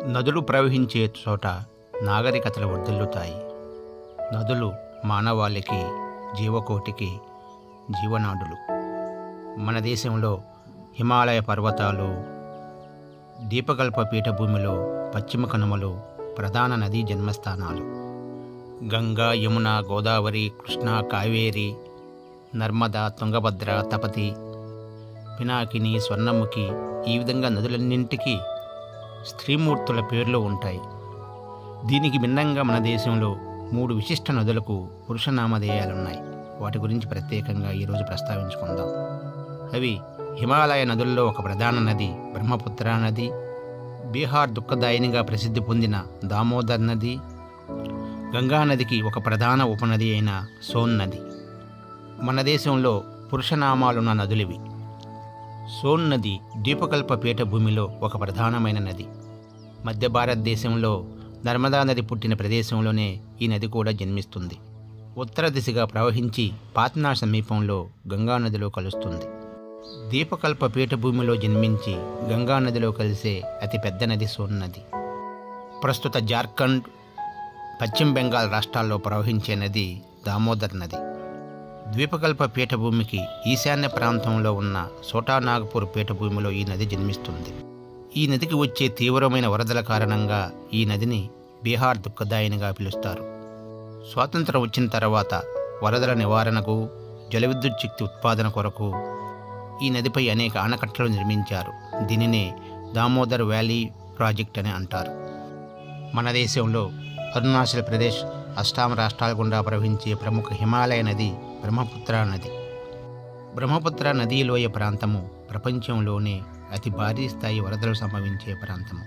నదులు ప్రవహించే చోట నాగరికతలు వర్ధిల్లుతాయి. నదులు మానవాళికి, జీవకోటికి జీవనాడులు. మన దేశంలో హిమాలయ పర్వతాలు, దీపకల్ప పీఠభూమిలో పశ్చిమ కనుమలు ప్రధాన నదీ జన్మస్థానాలు. గంగా, యమున, గోదావరి, కృష్ణ, కావేరి, నర్మదా, తుంగభద్ర, తపతి, పినాకిని, స్వర్ణముఖి, ఈ విధంగా నదులన్నింటికీ స్త్రీమూర్తుల పేర్లు ఉంటాయి. దీనికి భిన్నంగా మన దేశంలో 3 విశిష్ట నదులకు పురుష నామధేయాలున్నాయి. వాటి గురించి ప్రత్యేకంగా ఈరోజు ప్రస్తావించుకుందాం. అవి హిమాలయ నదుల్లో ఒక ప్రధాన నది బ్రహ్మపుత్ర నది, బీహార్ దుఃఖదాయినిగా ప్రసిద్ధి పొందిన దామోదర్ నది, గంగా నదికి ఒక ప్రధాన ఉపనది అయిన సోన్ నది. మన దేశంలో పురుషనామాలున్న నదులివి. సోన్ నది ద్వీపకల్ప పీఠభూమిలో ఒక ప్రధానమైన నది. మధ్య భారతదేశంలో నర్మదా నది పుట్టిన ప్రదేశంలోనే ఈ నది కూడా జన్మిస్తుంది. ఉత్తర దిశగా ప్రవహించి పాట్నా సమీపంలో గంగా నదిలో కలుస్తుంది. ద్వీపకల్ప పీఠభూమిలో జన్మించి గంగా నదిలో కలిసే అతి పెద్ద నది సోన్ నది. ప్రస్తుత జార్ఖండ్, పశ్చిమ బెంగాల్ రాష్ట్రాల్లో ప్రవహించే నది దామోదర్ నది. ద్వీపకల్ప పీఠభూమికి ఈశాన్య ప్రాంతంలో ఉన్న సోటానాగపూర్ పీఠభూమిలో ఈ నది జన్మిస్తుంది. ఈ నదికి వచ్చే తీవ్రమైన వరదల కారణంగా ఈ నదిని బీహార్ దుఃఖదాయినిగా పిలుస్తారు. స్వాతంత్రం వచ్చిన తర్వాత వరదల నివారణకు, జలవిద్యుత్ శక్తి ఉత్పాదన కొరకు ఈ నదిపై అనేక ఆనకట్టలు నిర్మించారు. దీనినే దామోదర్ వ్యాలీ ప్రాజెక్ట్ అని అంటారు. మన దేశంలో అరుణాచల్ ప్రదేశ్, అస్సాం రాష్ట్రాల గుండా ప్రవహించే ప్రముఖ హిమాలయ నది బ్రహ్మపుత్ర నది. బ్రహ్మపుత్ర నదీ లోయ ప్రాంతము ప్రపంచంలోనే అతి భారీ స్థాయి వరదలు సంభవించే ప్రాంతము.